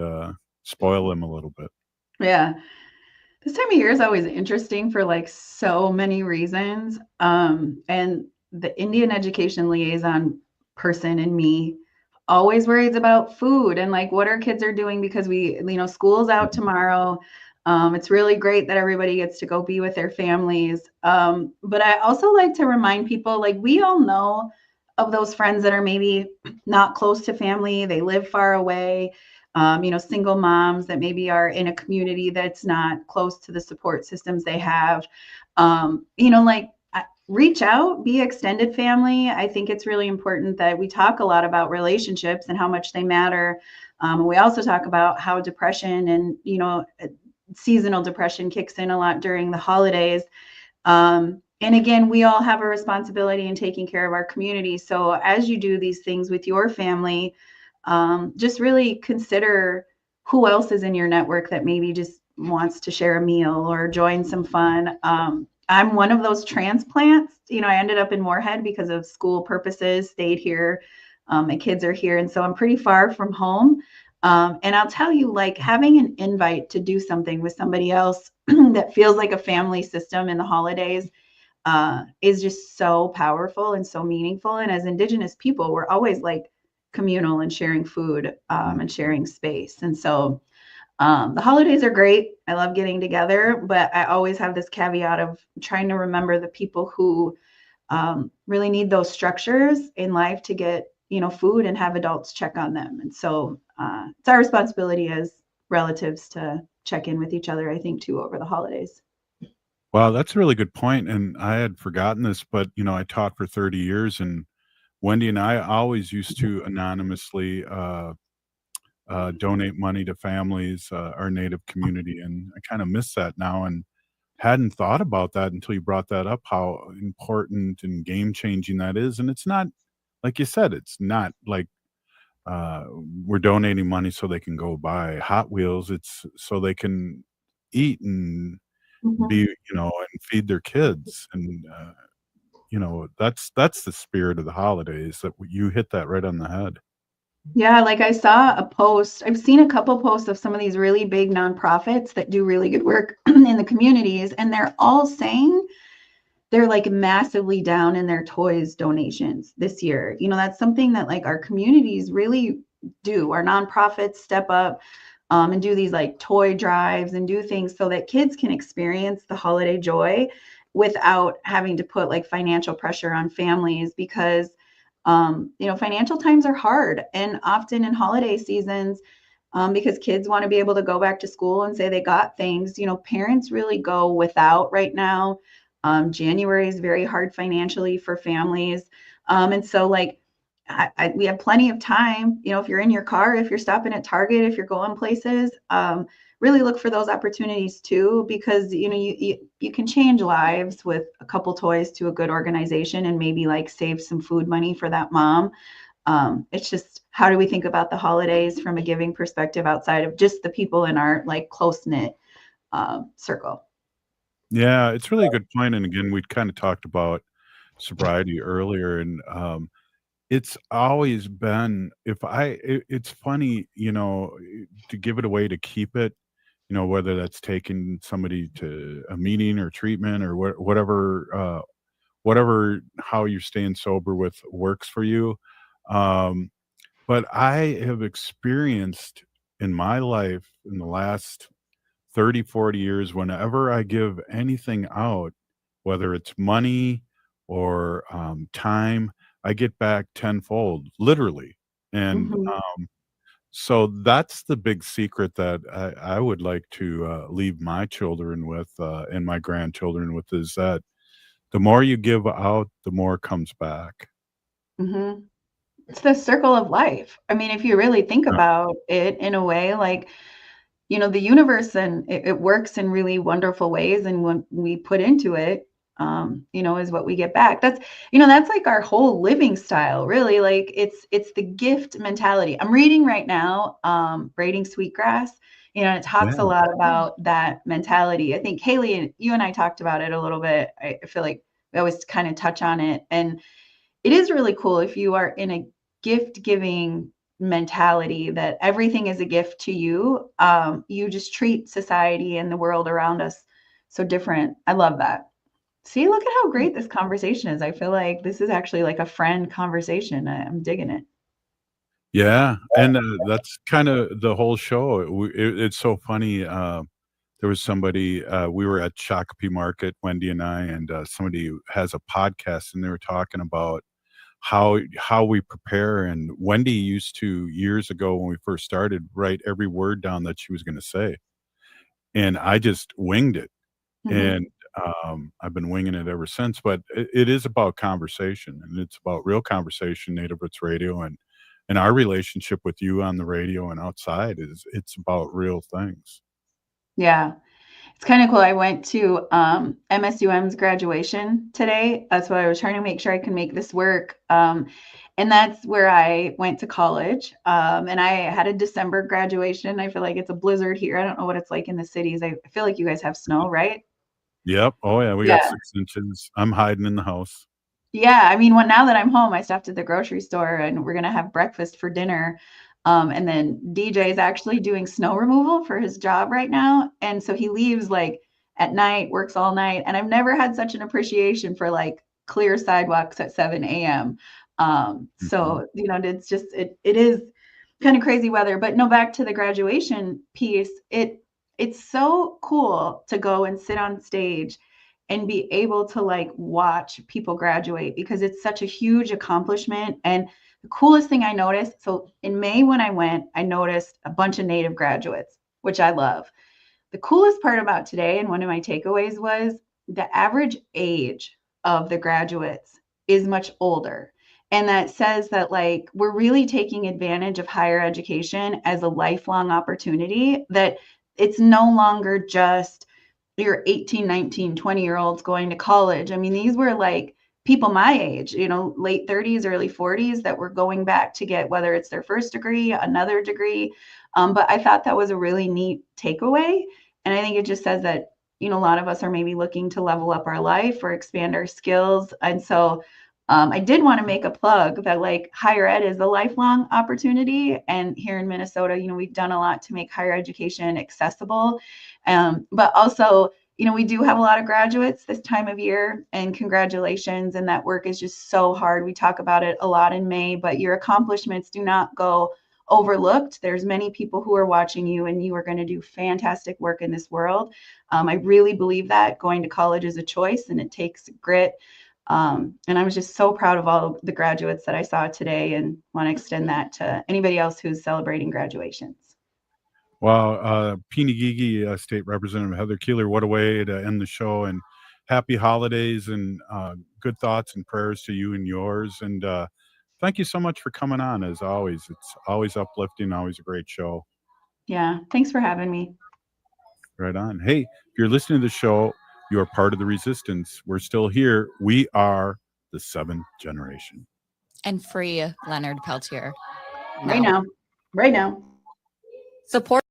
spoil them a little bit. Yeah. This time of year is always interesting for like so many reasons. And the Indian education liaison person in me always worries about food and like what our kids are doing, because school's out tomorrow. It's really great that everybody gets to go be with their families. But I also like to remind people, like, we all know of those friends that are maybe not close to family. They live far away. Single moms that maybe are in a community that's not close to the support systems they have. Reach out, be extended family. I think it's really important that we talk a lot about relationships and how much they matter. We also talk about how depression and, seasonal depression kicks in a lot during the holidays. And again, we all have a responsibility in taking care of our community. So as you do these things with your family, just really consider who else is in your network that maybe just wants to share a meal or join some fun. I'm one of those transplants. I ended up in Moorhead because of school purposes, stayed here. My kids are here. And so I'm pretty far from home. And I'll tell you, like, having an invite to do something with somebody else that feels like a family system in the holidays is just so powerful and so meaningful. And as Indigenous people, we're always like communal and sharing food and sharing space. And so the holidays are great. I love getting together, but I always have this caveat of trying to remember the people who really need those structures in life to get, food and have adults check on them. And so it's our responsibility as relatives to check in with each other, I think, too, over the holidays. Wow, that's a really good point. And I had forgotten this, but, I taught for 30 years, and Wendy and I always used to anonymously donate money to families, our Native community. And I kind of miss that now and hadn't thought about that until you brought that up, how important and game-changing that is. And it's not, like you said, it's not like we're donating money so they can go buy Hot Wheels. It's so they can eat and be, and feed their kids. And, that's the spirit of the holidays. That you hit that right on the head. Yeah, like I saw a post. I've seen a couple posts of some of these really big nonprofits that do really good work in the communities, and they're all saying they're like massively down in their toys donations this year. That's something that like our communities really do. Our nonprofits step up and do these like toy drives and do things so that kids can experience the holiday joy without having to put like financial pressure on families, because financial times are hard, and often in holiday seasons, because kids want to be able to go back to school and say they got things, parents really go without right now. January is very hard financially for families. And so like, we have plenty of time, if you're in your car, if you're stopping at Target, if you're going places, really look for those opportunities too, because, you can change lives with a couple toys to a good organization and maybe like save some food money for that mom. It's just, how do we think about the holidays from a giving perspective outside of just the people in our like close knit circle? Yeah, it's really a good point. And again, we kind of talked about sobriety earlier, and it's always been, it's funny, to give it away to keep it, whether that's taking somebody to a meeting or treatment or whatever, how you're staying sober with works for you. But I have experienced in my life in the last 30, 40 years, whenever I give anything out, whether it's money or time, I get back tenfold, literally. And so that's the big secret that I would like to leave my children with and my grandchildren with, is that the more you give out, the more comes back. Mm-hmm. It's the circle of life. I mean, if you really think about it in a way, like, the universe, and it works in really wonderful ways. And when we put into it, is what we get back. That's like our whole living style, really. Like it's the gift mentality. I'm reading right now, Braiding Sweetgrass. It talks a lot about that mentality. I think Haley, and you and I talked about it a little bit. I feel like we always kind of touch on it. And it is really cool if you are in a gift giving mentality that everything is a gift to you. You just treat society and the world around us so different. I love that. See, look at how great this conversation is. I feel like this is actually like a friend conversation. I'm digging it. Yeah, and that's kind of the whole show. It's so funny. There was somebody, we were at Shakopee Market, Wendy and I, and somebody who has a podcast, and they were talking about how we prepare. And Wendy used to, years ago when we first started, write every word down that she was going to say, and I just winged it. And I've been winging it ever since. But it is about conversation, and it's about real conversation. Native Roots Radio and our relationship with you on the radio and outside it's about real things. Yeah. It's kind of cool. I went to MSUM's graduation today. That's why I was trying to make sure I can make this work. And that's where I went to college. And I had a December graduation. I feel like it's a blizzard here. I don't know what it's like in the cities. I feel like you guys have snow, right? Yep. Oh yeah, we got 6 inches. I'm hiding in the house. Yeah, I mean, now that I'm home, I stopped at the grocery store and we're gonna have breakfast for dinner. And then DJ is actually doing snow removal for his job right now. And so he leaves like at night, works all night. And I've never had such an appreciation for like clear sidewalks at 7 a.m. So, it's just, it is kind of crazy weather. But no, back to the graduation piece, it's so cool to go and sit on stage and be able to like watch people graduate, because it's such a huge accomplishment. And the coolest thing I noticed, so in May when I went, I noticed a bunch of Native graduates, which I love. The coolest part about today, and one of my takeaways, was the average age of the graduates is much older. And that says that like we're really taking advantage of higher education as a lifelong opportunity, that it's no longer just your 18, 19, 20-year-olds going to college. I mean, these were like people my age, late 30s, early 40s, that were going back to get, whether it's their first degree, another degree. But I thought that was a really neat takeaway. And I think it just says that, a lot of us are maybe looking to level up our life or expand our skills. And so I did want to make a plug that like higher ed is a lifelong opportunity. And here in Minnesota, we've done a lot to make higher education accessible. But also, we do have a lot of graduates this time of year, and congratulations. And that work is just so hard. We talk about it a lot in May, but your accomplishments do not go overlooked. There's many people who are watching you, and you are going to do fantastic work in this world. I really believe that going to college is a choice, and it takes grit. And I was just so proud of all the graduates that I saw today, and want to extend that to anybody else who's celebrating graduations. Wow, Peeny State Representative Heather Keeler, what a way to end the show, and happy holidays, and good thoughts and prayers to you and yours. And thank you so much for coming on, as always. It's always uplifting, always a great show. Yeah, thanks for having me. Right on. Hey, if you're listening to the show, you are part of the resistance. We're still here. We are the 7th generation. And free Leonard Peltier. Right now. Support